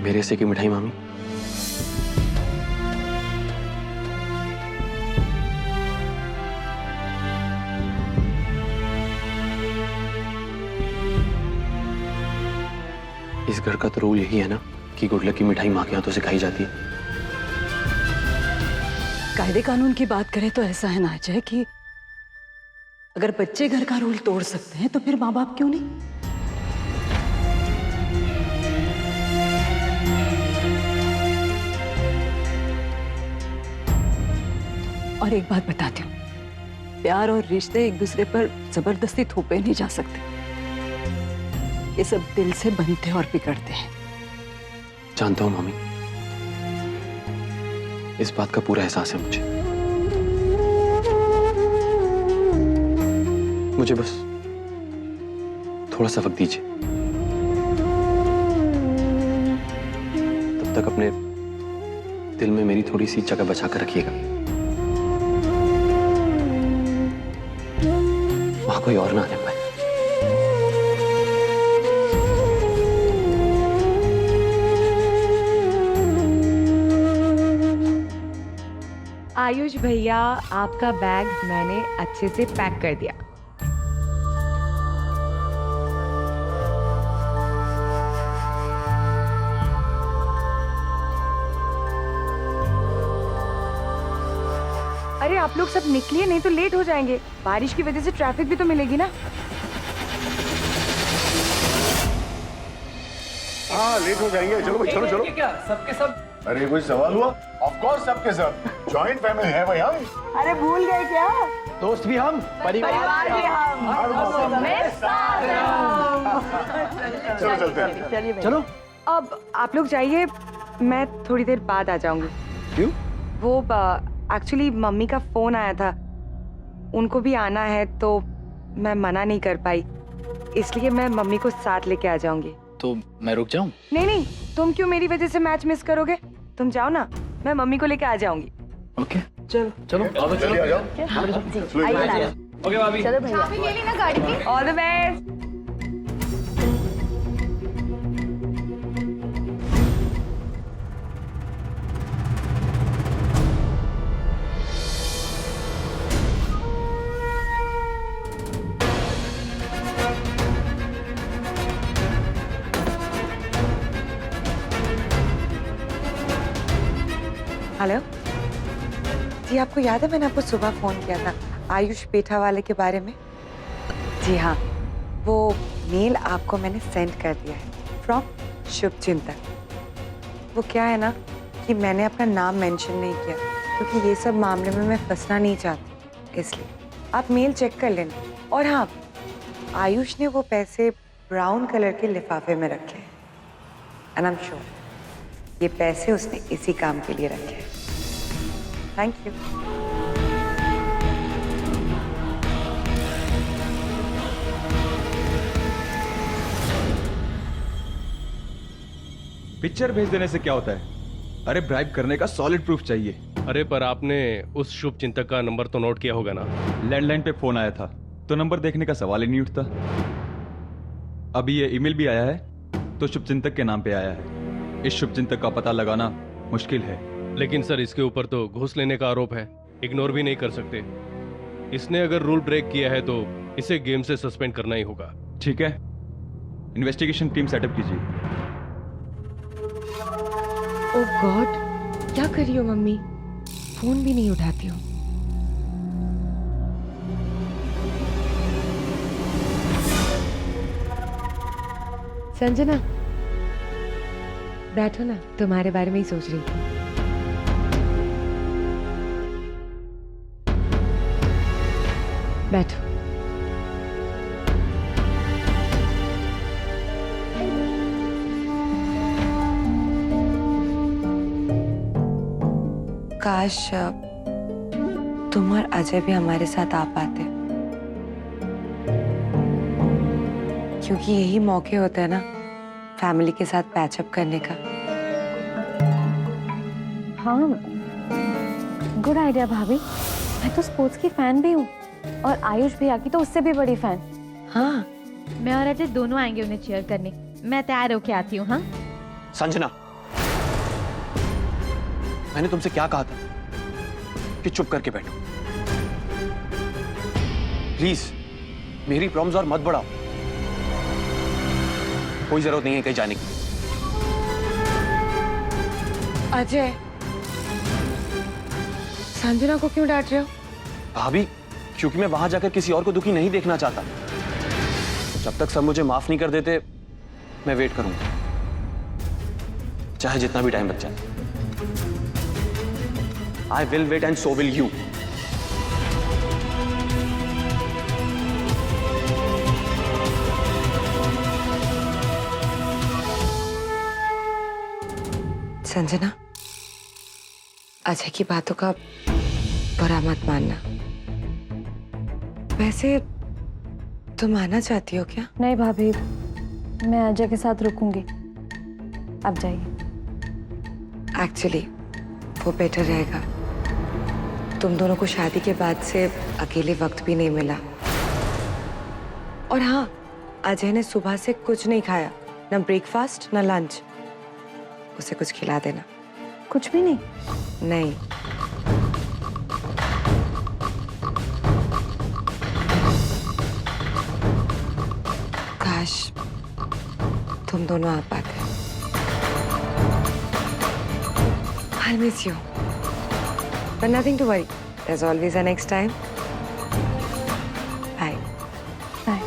मेरे हिस्से की मिठाई मामी। इस घर का तो रूल यही है ना कि गुड लक की मिठाई माँ के हाथों से खाई जाती है। कायदे कानून की बात करें तो ऐसा है ना अजय कि अगर बच्चे घर का रूल तोड़ सकते हैं तो फिर माँ बाप क्यों नहीं। और एक बात बताती हूँ, प्यार और रिश्ते एक दूसरे पर जबरदस्ती थोपे नहीं जा सकते। ये सब दिल से बनते और बिगड़ते हैं। जानता हूँ मामी, इस बात का पूरा एहसास है मुझे। मुझे बस थोड़ा सा वक्त दीजिए, तब तक अपने दिल में मेरी थोड़ी सी जगह बचा कर रखिएगा। वहां कोई और ना आने पाए। आयुष भैया, आपका बैग मैंने अच्छे से पैक कर दिया। अरे आप लोग सब निकलिए, नहीं तो लेट हो जाएंगे। बारिश की वजह से ट्रैफिक भी तो मिलेगी ना। हाँ लेट हो जाएंगे। चलो भाई, चलो चलो। क्या सबके सब? अरे कोई सवाल हुआ? ऑफ कोर्स सबके सब जॉइंट फैमिली है भाई हम। अरे भूल गए क्या? दोस्त भी हम, परिवार भी हम। चलो चलते हैं। चलो। अब आप लोग जाइए, मैं थोड़ी देर बाद आ जाऊंगी। क्यों? वो एक्चुअली मम्मी का फोन आया था, उनको भी आना है तो मैं मना नहीं कर पाई, इसलिए मैं मम्मी को साथ लेके आ जाऊंगी। तो मैं रुक जाऊं? नहीं नहीं, तुम क्यों मेरी वजह से मैच मिस करोगे? तुम जाओ ना, मैं मम्मी को लेके आ जाऊंगी। ओके चलो चलो। जल्दी आ जाओ। ओके भाभी। चलो भैया, चाबी ले ली ना गाड़ी की? All the best. हेलो जी, आपको याद है मैंने आपको सुबह फोन किया था आयुष पेठा वाले के बारे में? जी हाँ, वो मेल आपको मैंने सेंड कर दिया है फ्रॉम शुभचिंतक। वो क्या है ना कि मैंने अपना नाम मेंशन नहीं किया क्योंकि ये सब मामले में मैं फंसना नहीं चाहती, इसलिए आप मेल चेक कर लेना। और हाँ, आयुष ने वो पैसे ब्राउन कलर के लिफाफे में रखे हैं एंड आई एम श्योर ये पैसे उसने इसी काम के लिए रखे हैं। Thank you. पिक्चर भेज देने से क्या होता है? अरे ब्राइब करने का सॉलिड प्रूफ चाहिए। अरे पर आपने उस शुभ चिंतक का नंबर तो नोट किया होगा ना? लैंडलाइन पे फोन आया था तो नंबर देखने का सवाल ही नहीं उठता। अभी ये ईमेल भी आया है तो शुभचिंतक के नाम पे आया है। इस शुभचिंतक का पता लगाना मुश्किल है। लेकिन सर इसके ऊपर तो घूस लेने का आरोप है, इग्नोर भी नहीं कर सकते। इसने अगर रूल ब्रेक किया है तो इसे गेम से सस्पेंड करना ही होगा। ठीक है, इन्वेस्टिगेशन टीम सेटअप कीजिए। ओह गॉड, क्या कर रही हो मम्मी? फोन भी नहीं उठाती हो। संजना बैठो ना, तुम्हारे बारे में ही सोच रही थी। बैठो। काश तुम और अजय भी हमारे साथ आ पाते, क्योंकि यही मौके होते हैं ना फैमिली के साथ पैचअप करने का। हाँ, गुड आइडिया भाभी। मैं तो स्पोर्ट्स की फैन भी हूँ और आयुष भैया की तो उससे भी बड़ी फैन। हाँ, मैं और अजय दोनों आएंगे उन्हें चीयर करने। मैं तैयार होके आती हूँ। हाँ संजना, मैंने तुमसे क्या कहा था कि चुप करके बैठो। प्लीज मेरी प्रॉब्लम्स और मत बढ़ाओ। कोई जरूरत नहीं है कहीं जाने की। अजय, संजना को क्यों डांट रहे हो? भाभी, क्योंकि मैं वहां जाकर किसी और को दुखी नहीं देखना चाहता। जब तक सब मुझे माफ नहीं कर देते मैं वेट करूंगा, चाहे जितना भी टाइम बच जाए। I will wait and so will you. Sanjana, Ajay की बातों का बुरा मत मानना। वैसे तुम आना चाहती हो क्या? नहीं भाभी, मैं अजय के साथ रुकूंगी। आप जाइए। एक्चुअली वो बेटर रहेगा। तुम दोनों को शादी के बाद से अकेले वक्त भी नहीं मिला। और हाँ, अजय ने सुबह से कुछ नहीं खाया, ना ब्रेकफास्ट ना लंच। उसे कुछ खिला देना। कुछ भी नहीं? नहीं। काश तुम दोनों आ पाते। I'll miss you. But nothing to worry. There's always a next time. Bye. Bye.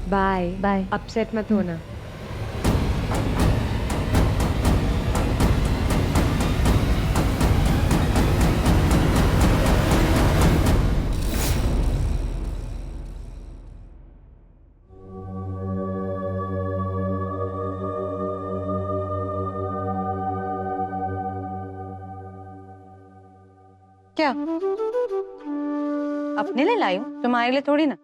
Bye. Bye. Upset मत होना। क्या? अपने लिए लाई हूँ, तुम्हारे लिए थोड़ी ना।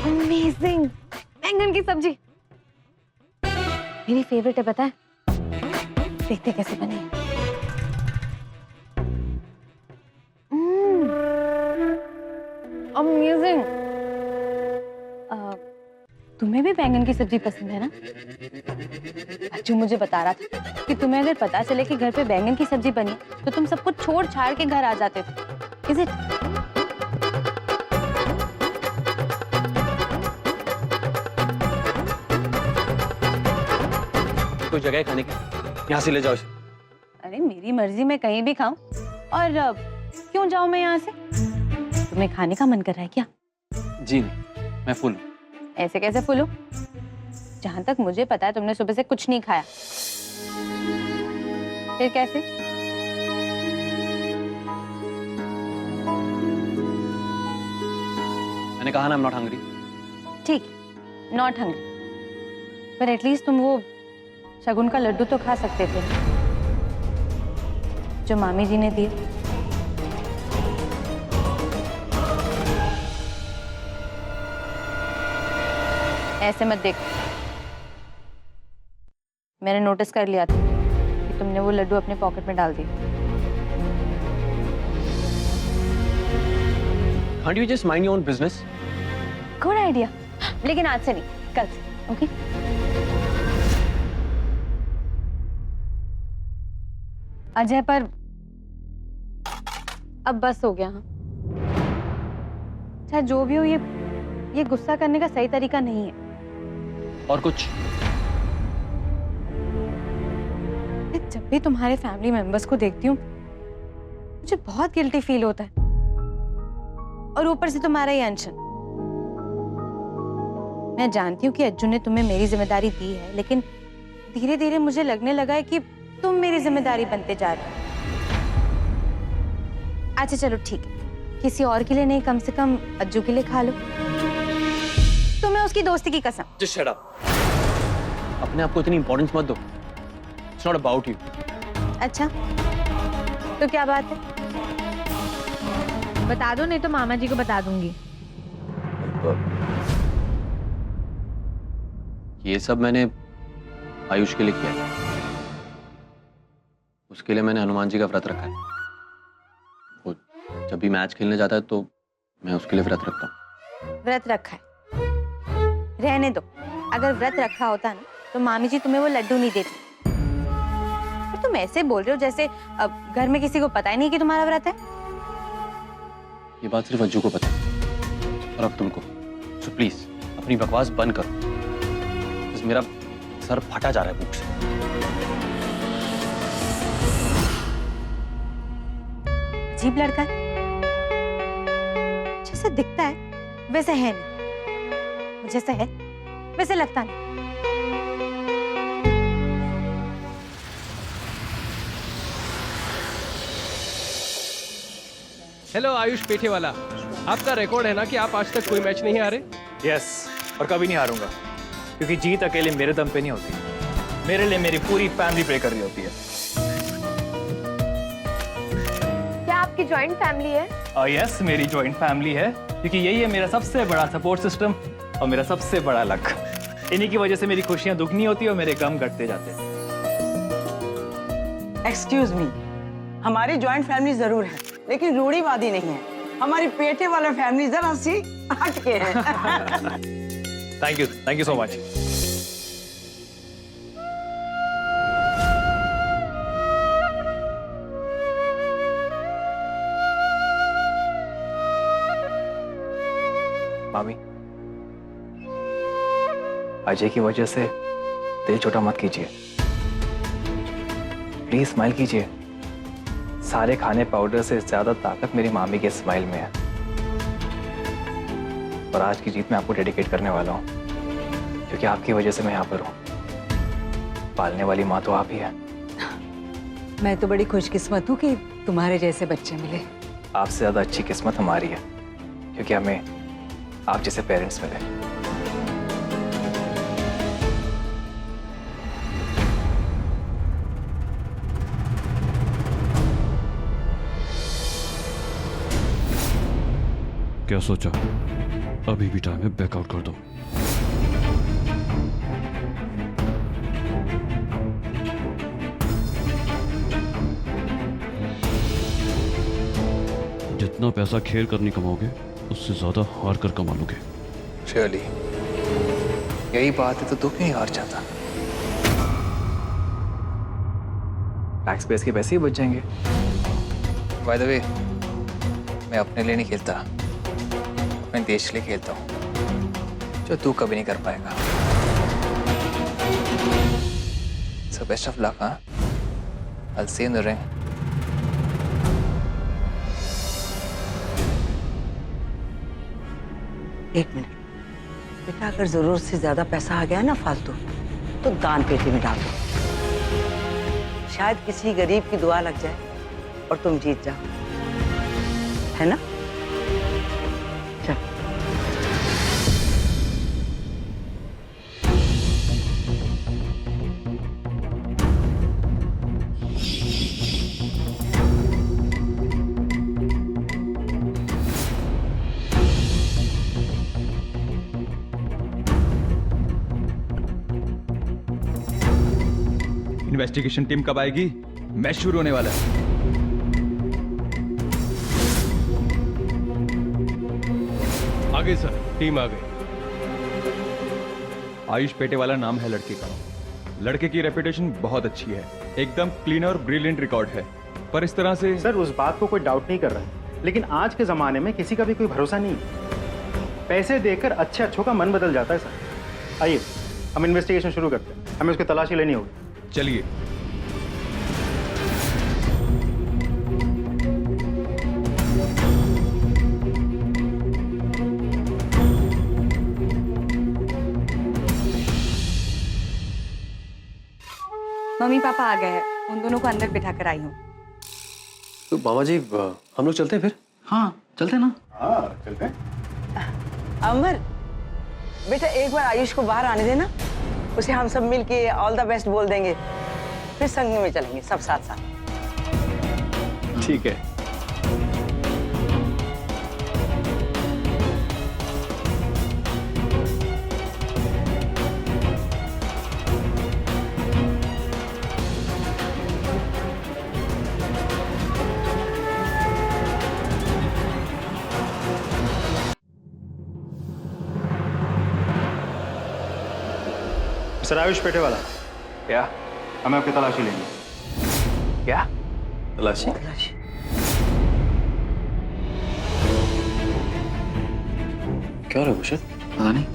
अमेजिंग, बैंगन की सब्जी मेरी फेवरेट है, पता है? देखते कैसे बनी है। अमेजिंग। तुम्हें भी बैंगन की सब्जी पसंद है ना? अच्छू मुझे बता रहा था कि तुम्हें अगर पता चले कि घर पे बैंगन की सब्जी बनी तो तुम सब कुछ छोड़ छाड़ के घर आ जाते थे। Is it? कोई जगह है खाने की? यहाँ से ले जाओ इसे। अरे मेरी मर्जी, मैं कहीं भी खाऊं। और क्यों जाऊं मैं यहाँ से? तुम्हें खाने का मन कर रहा है क्या? जी नहीं, मैं फुल हूँ। ऐसे कैसे फुल हो? जहां तक मुझे पता है तुमने सुबह से कुछ नहीं खाया। फिर कैसे? मैंने कहा ना, I'm not hungry। ठीक, नॉट हंग्री, पर एटलीस्ट तुम वो शगुन का लड्डू तो खा सकते थे जो मामी जी ने दिए। ऐसे मत देख, मैंने नोटिस कर लिया था कि तुमने वो लड्डू अपने पॉकेट में डाल दिए। Can't you just mind your own business? Good idea, लेकिन आज से नहीं, कल से। ओके? अजय, पर अब बस हो गया। हाँ, चाहे जो भी हो, ये गुस्सा करने का सही तरीका नहीं है। और कुछ? जब भी तुम्हारे फैमिली मेंबर्स को देखती हूँ मुझे बहुत गिल्टी फील होता है, और ऊपर से तुम्हारा ये अनशन। मैं जानती हूँ कि अज्जू ने तुम्हें मेरी जिम्मेदारी दी है, लेकिन धीरे धीरे मुझे लगने लगा है कि तुम मेरी जिम्मेदारी बनते जा रहे हो। अच्छा चलो ठीक है, किसी और के लिए नहीं, कम से कम अज्जू के लिए खा लो। तुम्हें उसकी दोस्ती की कसम। Just shut up। अपने आप को इतनी इंपॉर्टेंस मत दो। It's not about you। अच्छा, तो क्या बात है? बता दो, नहीं तो मामा जी को बता दूंगी। ये सब मैंने आयुष के लिए किया है। उसके लिए मैंने हनुमान जी का व्रत रखा है। वो जब भी मैच खेलने जाता है तो मैं उसके लिए व्रत रखता हूँ। व्रत रखा है, रहने दो। अगर व्रत रखा होता ना तो मामी जी तुम्हें वो लड्डू नहीं देती। पर तुम ऐसे बोल रहे हो जैसे अब घर में किसी को पता ही नहीं कि तुम्हारा व्रत है। ये बात सिर्फ अंजू को पता है और अब तुमको। सो प्लीज अपनी बकवास बंद करो। बस मेरा सर फटा जा रहा है भूख से। अजीब लड़का है, जैसे दिखता है वैसे है नहीं, जैसे है वैसे लगता नहीं। हेलो आयुष पेठे वाला, आपका रिकॉर्ड है ना कि आप आज तक कोई मैच नहीं हारे। यस, और कभी नहीं हारूंगा, क्योंकि जीत अकेले मेरे दम पे नहीं होती। मेरे लिए मेरी पूरी फैमिली प्रे कर रही होती है। क्या आपकी जॉइंट फैमिली है? यस, मेरी जॉइंट फैमिली है, क्योंकि यही है मेरा सबसे बड़ा सपोर्ट सिस्टम और मेरा सबसे बड़ा लक। इन्हीं की वजह से मेरी खुशियां दुगनी होती है और मेरे गम घटते जाते हैं। एक्सक्यूज मी, हमारी जॉइंट फैमिली जरूर है लेकिन रूढ़ीवादी नहीं है। हमारी पेटे वाला फैमिली जरा सी हटके है। Thank you so much. मामी, अजय की वजह से दिल छोटा मत कीजिए। प्लीज स्माइल कीजिए। सारे खाने पाउडर से ज्यादा ताकत मेरी मामी के स्माइल में है। और आज की जीत मैं आपको डेडिकेट करने वाला हूँ, क्योंकि आपकी वजह से मैं यहाँ पर हूँ। पालने वाली माँ तो आप ही है। मैं तो बड़ी खुशकिस्मत हूँ कि तुम्हारे जैसे बच्चे मिले। आपसे ज्यादा अच्छी किस्मत हमारी है, क्योंकि हमें आप जैसे पेरेंट्स मिले। क्या सोचा? अभी भी टाइम है, बैकआउट कर दो। जितना पैसा खेल कर नहीं कमाओगे उससे ज्यादा हार कर कमा लोगे। रियली, यही बात है तो तू क्यों नहीं हार जाता? टैक्स बेस के पैसे ही बच जाएंगे। बाय द वे, मैं अपने लिए नहीं खेलता, मैं देश के लिए खेलता हूँ, जो तू कभी नहीं कर पाएगा। So best of luck, huh? I'll see you in the ring. एक मिनट बेटा, अगर जरूरत से ज्यादा पैसा आ गया ना फालतू, तो दान पेटी में डाल दो। शायद किसी गरीब की दुआ लग जाए और तुम जीत जाओ, है ना? चल। इन्वेस्टिगेशन टीम कब आएगी? मैच शुरू होने वाला है। आगे सर, टीम आ गई। आयुष पेटे वाला नाम है लड़के का। लड़के की रेपुटेशन बहुत अच्छी है, एकदम क्लीन और ब्रिलियंट रिकॉर्ड है। पर इस तरह से सर, उस बात को कोई डाउट नहीं कर रहा है, लेकिन आज के जमाने में किसी का भी कोई भरोसा नहीं है। पैसे देकर अच्छे अच्छों का मन बदल जाता है सर। आइए हम इन्वेस्टिगेशन शुरू करते हैं, हमें उसकी तलाशी लेनी होगी। चलिए। मम्मी पापा आ गए हैं, उन दोनों को अंदर बिठा कर आई हूँ। तो मामा जी हम लोग चलते हैं फिर? हाँ चलते ना। हाँ चलते हैं। अमर बेटा, एक बार आयुष को बाहर आने देना, उसे हम सब मिल के ऑल द बेस्ट बोल देंगे, फिर संग में चलेंगे सब साथ साथ। ठीक है। मिस्टर आयुष पेटेवाला, क्या हमें आपकी तलाशी लेनी है। क्या तलाशी? क्या हो रहा है भूषण? पता नहीं।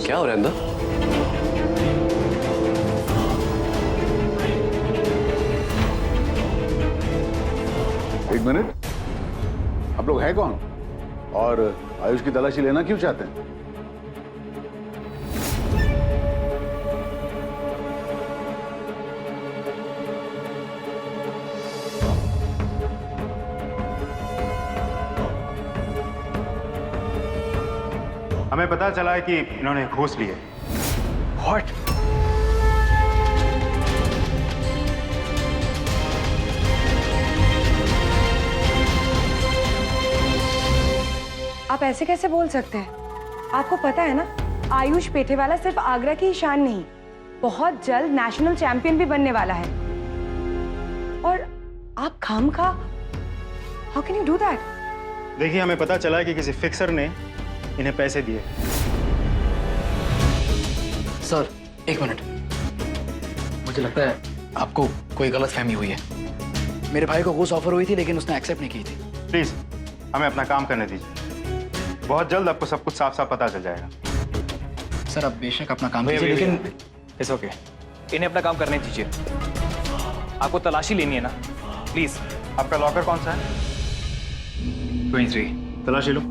क्या हो रहा है अंदर? एक मिनट, आप लोग हैं कौन और आयुष की तलाशी लेना क्यों चाहते हैं? हमें पता चला है कि इन्होंने घूस ली है। What? आप ऐसे कैसे बोल सकते हैं? आपको पता है ना, आयुष पेठेवाला सिर्फ आगरा की ही शान नहीं, बहुत जल्द नेशनल चैंपियन भी बनने वाला है। और आप खामखा, how can you do that? देखिए, हमें पता चला है कि किसी फिक्सर ने इन्हें पैसे दिए। सर एक मिनट, मुझे लगता है आपको कोई गलत फहमी हुई है। मेरे भाई को घूस ऑफर हुई थी लेकिन उसने एक्सेप्ट नहीं की थी। प्लीज हमें अपना काम करने दीजिए, बहुत जल्द आपको सब कुछ साफ साफ पता चल जाएगा। सर आप बेशक अपना काम कीजिए लेकिन इट्स ओके, इन्हें अपना काम करने दीजिए। आपको तलाशी लेनी है ना, प्लीज। आपका लॉकर कौन सा है? 23। तलाशी लो।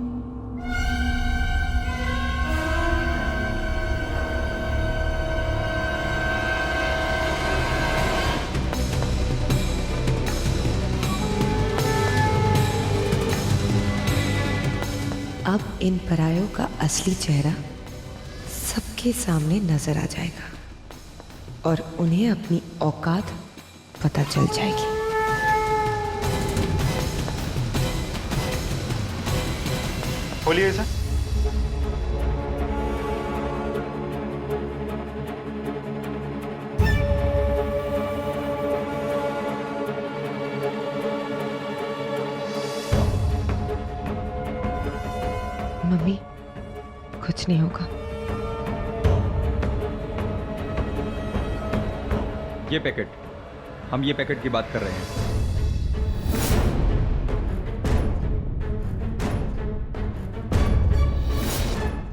अब इन परायों का असली चेहरा सबके सामने नजर आ जाएगा और उन्हें अपनी औकात पता चल जाएगी। खोलिए इसे। मम्मी, कुछ नहीं होगा। ये पैकेट, हम ये पैकेट की बात कर रहे हैं।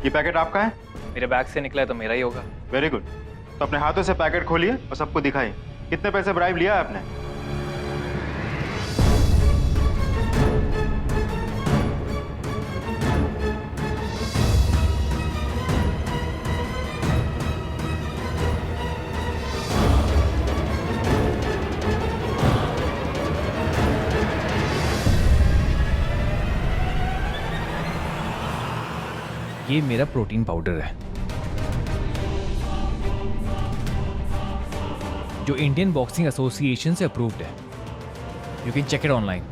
ये पैकेट आपका है? मेरे बैग से निकला है तो मेरा ही होगा। Very good. तो अपने हाथों से पैकेट खोलिए और सबको दिखाइए कितने पैसे ब्राइब लिया है आपने। ये मेरा प्रोटीन पाउडर है जो इंडियन बॉक्सिंग एसोसिएशन से अप्रूव्ड है। You can check it online.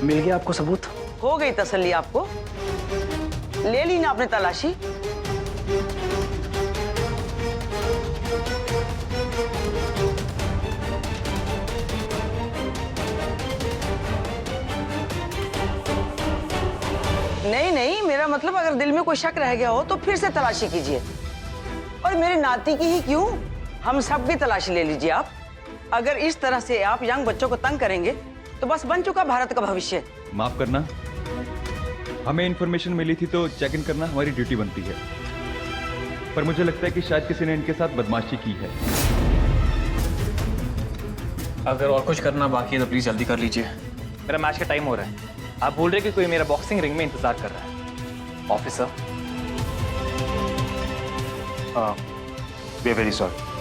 मिल गया आपको सबूत? हो गई तसल्ली आपको? ले ली ना आपने तलाशी? नहीं नहीं, मेरा मतलब अगर दिल में कोई शक रह गया हो तो फिर से तलाशी कीजिए। और मेरे नाती की ही क्यों, हम सब की तलाशी ले लीजिए आप। अगर इस तरह से आप यंग बच्चों को तंग करेंगे तो बस बन चुका भारत का भविष्य। माफ करना, हमें इन्फॉर्मेशन मिली थी तो चेक इन करना हमारी ड्यूटी बनती है, पर मुझे लगता है कि शायद किसी ने इनके साथ बदमाशी की है। अगर और कुछ करना बाकी है तो प्लीज जल्दी कर लीजिए, मेरा मैच का टाइम हो रहा है। आप बोल रहे हैं कि कोई मेरा बॉक्सिंग रिंग में इंतजार कर रहा है। Officer, we are very sorry.